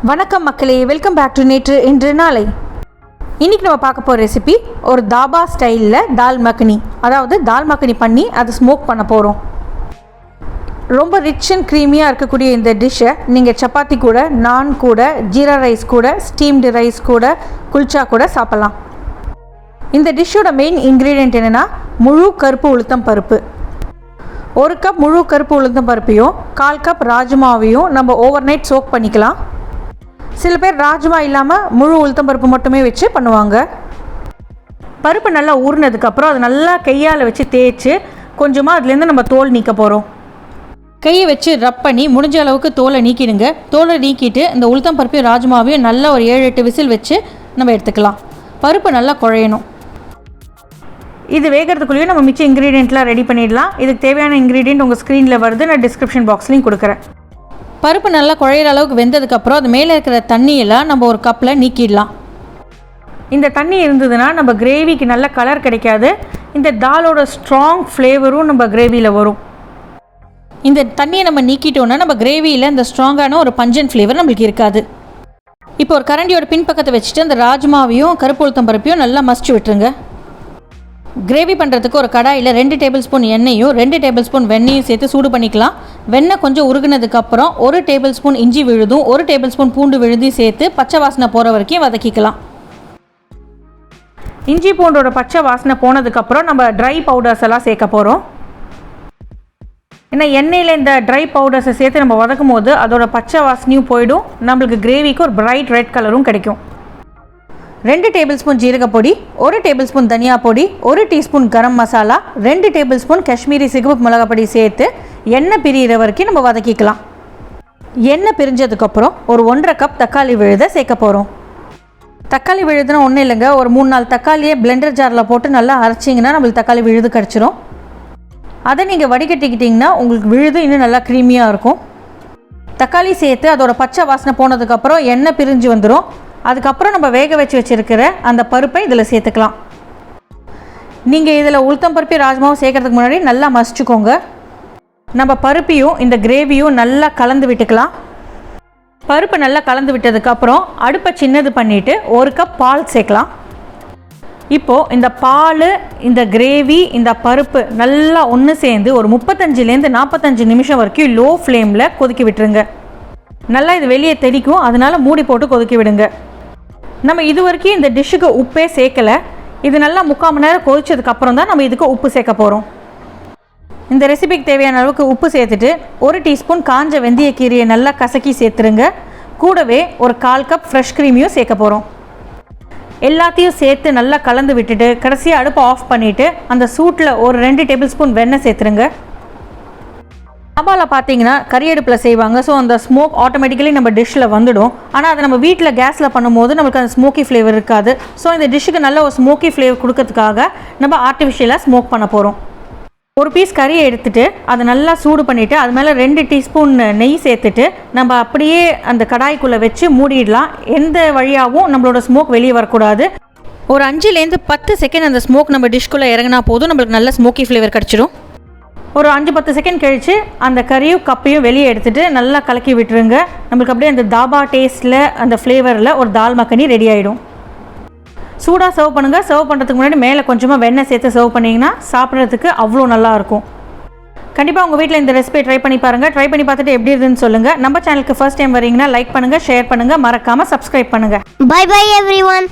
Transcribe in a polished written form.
வணக்கம் மக்களே, welcome back to நேற்று இன்று நாளை. இன்றைக்கி நம்ம பார்க்க போகிற ரெசிபி ஒரு தாபா ஸ்டைலில் தால் மக்னி. அதாவது தால் மக்னி பண்ணி அதை ஸ்மோக் பண்ண போகிறோம். ரொம்ப ரிச் அண்ட் க்ரீமியாக இருக்கக்கூடிய இந்த டிஷ்ஷை நீங்கள் சப்பாத்தி கூட, நான் கூட, ஜீரா ரைஸ் கூட, ஸ்டீம்டு ரைஸ் கூட, குல்ச்சா கூட சாப்பிட்லாம். இந்த டிஷ்ஷோட மெயின் இன்க்ரீடியன்ட் என்னென்னா முழு கருப்பு உளுத்தம் பருப்பு. 1 கப் முழு கருப்பு உளுத்தம் பருப்பையும் 1/4 கப் ராஜ்மாவையும் நம்ம ஓவர் நைட் சோக் பண்ணிக்கலாம். சில பேர் ராஜ்மா இல்லாமல் முழு உளுத்தம் பருப்பு மட்டுமே வச்சு பண்ணுவாங்க. பருப்பு நல்லா ஊறினதுக்கப்புறம் அது நல்லா கையால் வச்சு தேய்ச்சி கொஞ்சமாக அதுலேருந்து நம்ம தோல் நீக்க போகிறோம். கையை வச்சு ரப் பண்ணி முடிஞ்ச அளவுக்கு தோலை நீக்கிடுங்க. தோலை நீக்கிட்டு இந்த உளுத்தம் பருப்பையும் ராஜ்மாவையும் நல்லா ஒரு 7-8 விசில் வச்சு நம்ம எடுத்துக்கலாம். பருப்பு நல்லா குழையணும். இது வேகிறதுக்குள்ளேயும் நம்ம மிச்ச இன்க்ரீடியண்ட்லாம் ரெடி பண்ணிடலாம். இதுக்கு தேவையான இன்க்ரீடியண்ட் உங்கள் ஸ்க்ரீனில் வருது, நான் டிஸ்கிரிப்ஷன் பாக்ஸ்லையும் கொடுக்குறேன். பருப்பு நல்லா குழையிற அளவுக்கு வெந்ததுக்கப்புறம் அது மேலே இருக்கிற தண்ணியெல்லாம் நம்ம ஒரு கப்பில் நீக்கிடலாம். இந்த தண்ணி இருந்ததுன்னா நம்ம கிரேவிக்கு நல்ல கலர் கிடைக்காது. இந்த தாலோட ஸ்ட்ராங் ஃப்ளேவரும் நம்ம கிரேவியில் வரும். இந்த தண்ணியை நம்ம நீக்கிட்டோன்னா நம்ம கிரேவியில் இந்த ஸ்ட்ராங்கான ஒரு பஞ்சன் ஃப்ளேவர் நம்மளுக்கு இருக்காது. இப்போ ஒரு கரண்டியோட பின்பக்கத்தை வச்சுட்டு அந்த ராஜ்மாவையும் கருப்பு உளுத்தம் பருப்பையும் நல்லா மசிச்சு விட்டுருங்க. கிரேவி பண்ணுறதுக்கு ஒரு கடாயில் 2 டேபிள் ஸ்பூன் எண்ணெயும் 2 டேபிள் ஸ்பூன் வெண்ணையும் சேர்த்து சூடு பண்ணிக்கலாம். வெண்ணெய் கொஞ்சம் உருகுனதுக்கப்புறம் 1 டேபிள் ஸ்பூன் இஞ்சி விழுதும் 1 டேபிள் ஸ்பூன் பூண்டு விழுதையும் சேர்த்து பச்சை வாசனை போகிற வரைக்கும் வதக்கிக்கலாம். இஞ்சி பூண்டோட பச்சை வாசனை போனதுக்கப்புறம் நம்ம ட்ரை பவுடர்ஸ் எல்லாம் சேர்க்க போகிறோம். ஏன்னா எண்ணெயில் இந்த ட்ரை பவுடர்ஸை சேர்த்து நம்ம வதக்கும் போது அதோட பச்சை வாசனையும் போயிடும். நம்மளுக்கு கிரேவிக்கு ஒரு பிரைட் ரெட் கலரும் கிடைக்கும். 2 டேபிள் ஸ்பூன் ஜீரக பொடி, 1 டேபிள் ஸ்பூன் தனியா பொடி, 1 teaspoon garam masala, 2 table spoon Kashmiri சிகப்பு மிளகாய் பொடி சேர்த்து எண்ணெய் பிரிகிற வரைக்கும் நம்ம வதக்கிக்கலாம். எண்ணெய் பிரிஞ்சதுக்கப்புறம் ஒரு 1.5 கப் தக்காளி விழுதை சேர்க்க போகிறோம். தக்காளி விழுதுனா ஒன்றும் இல்லைங்க, ஒரு 3-4 தக்காளியை பிளெண்டர் ஜாரில் போட்டு நல்லா அரைச்சிங்கன்னா நம்மளுக்கு தக்காளி விழுது கிடச்சிரும். அதை நீங்கள் வடிகட்டிக்கிட்டிங்கன்னா உங்களுக்கு விழுது இன்னும் நல்லா க்ரீமியாக இருக்கும். தக்காளி சேர்த்து அதோட பச்சை வாசனை போனதுக்கப்புறம் எண்ணெய் பிரிஞ்சு வந்துடும். அதுக்கப்புறம் நம்ம வேக வச்சுருக்கிற அந்த பருப்பை இதில் சேர்த்துக்கலாம். நீங்கள் இதில் உளுத்தம் பருப்பி ராஜ்மாவும் சேர்க்கறதுக்கு முன்னாடி நல்லா மசிச்சுக்கோங்க. நம்ம பருப்பையும் இந்த கிரேவியும் நல்லா கலந்து விட்டுக்கலாம். பருப்பு நல்லா கலந்து விட்டதுக்கப்புறம் அடுப்பை சின்னது பண்ணிவிட்டு 1 கப் பால் சேர்க்கலாம். இப்போது இந்த பால், இந்த கிரேவி, இந்த பருப்பு நல்லா ஒன்று சேர்ந்து ஒரு 35 45 நிமிஷம் வரைக்கும் லோ ஃப்ளேமில் கொதிக்க விட்டுருங்க. நல்லா இது வெளியே தெளிக்கும், அதனால் மூடி போட்டு கொதிக்க விடுங்க. நம்ம இது வரைக்கும் இந்த டிஷ்ஷுக்கு உப்பே சேர்க்கலை. இது நல்லா 3/4 மணி நேரம் கொதிச்சதுக்கப்புறம் தான் நம்ம இதுக்கு உப்பு சேர்க்க போகிறோம். இந்த ரெசிபிக்கு தேவையான அளவுக்கு உப்பு சேர்த்துட்டு 1 டீஸ்பூன் காஞ்ச வெந்தயக்கீரையை நல்லா கசக்கி சேர்த்துருங்க. கூடவே ஒரு 1/4 கப் ஃப்ரெஷ் க்ரீமியும் சேர்க்க போகிறோம். எல்லாத்தையும் சேர்த்து நல்லா கலந்து விட்டுட்டு கடைசியாக அடுப்பை ஆஃப் பண்ணிவிட்டு அந்த சூட்டில் ஒரு 2 டேபிள் ஸ்பூன் வெண்ணெய் சேர்த்துருங்க. தாபாவில் பார்த்தீங்கன்னா கறி அடுப்பில் செய்வாங்க. ஸோ அந்த ஸ்மோக் ஆட்டோமேட்டிக்கலி நம்ம டிஷ்ஷில் வந்துடும். ஆனால் அதை நம்ம வீட்டில் கேஸில் பண்ணும்போது நம்மளுக்கு அந்த ஸ்மோக்கி ஃப்ளேவர் இருக்காது. ஸோ இந்த டிஷ்ஷுக்கு நல்ல ஒரு ஸ்மோக்கி ஃப்ளேவர் கொடுக்கறதுக்காக நம்ம ஆர்டிஃபிஷியலாக ஸ்மோக் பண்ண போகிறோம். ஒரு பீஸ் கறியை எடுத்துகிட்டு அதை நல்லா சூடு பண்ணிவிட்டு அது மேலே 2 டீஸ்பூன் நெய் சேர்த்துட்டு நம்ம அப்படியே அந்த கடாய்க்குள்ளே வச்சு மூடிடலாம். எந்த வழியாகவும் நம்மளோட ஸ்மோக் வெளியே வரக்கூடாது. ஒரு 5-10 செகண்ட் அந்த ஸ்மோக் நம்ம டிஷ்குள்ளே இறங்கினா போதும், நம்மளுக்கு நல்ல ஸ்மோக்கி ஃப்ளேவர் கிடச்சிடும். ஒரு 5-10 செகண்ட் கழித்து அந்த கறியும் கப்பையும் வெளியே எடுத்துகிட்டு நல்லா கலக்கி விட்டுருங்க. நம்மளுக்கு அப்படியே அந்த தாபா டேஸ்ட்டில் அந்த ஃப்ளேவரில் ஒரு தால் மக்னி ரெடி ஆகிடும். சூடாக சர்வ் பண்ணுங்கள். சர்வ் பண்ணுறதுக்கு முன்னாடி மேலே கொஞ்சமாக வெண்ணெய் சேர்த்து சர்வ் பண்ணிங்கன்னா சாப்பிட்றதுக்கு அவ்வளோ நல்லாயிருக்கும். கண்டிப்பாக உங்கள் வீட்டில் இந்த ரெசிபியை ட்ரை பண்ணி பாருங்கள். ட்ரை பண்ணி பார்த்துட்டு எப்படி இருக்குதுன்னு சொல்லுங்கள். நம்ம சேனலுக்கு ஃபர்ஸ்ட் டைம் வரீங்கன்னா லைக் பண்ணுங்கள், ஷேர் பண்ணுங்கள், மறக்காமல் சப்ஸ்கிரைப் பண்ணுங்கள். Bye bye everyone.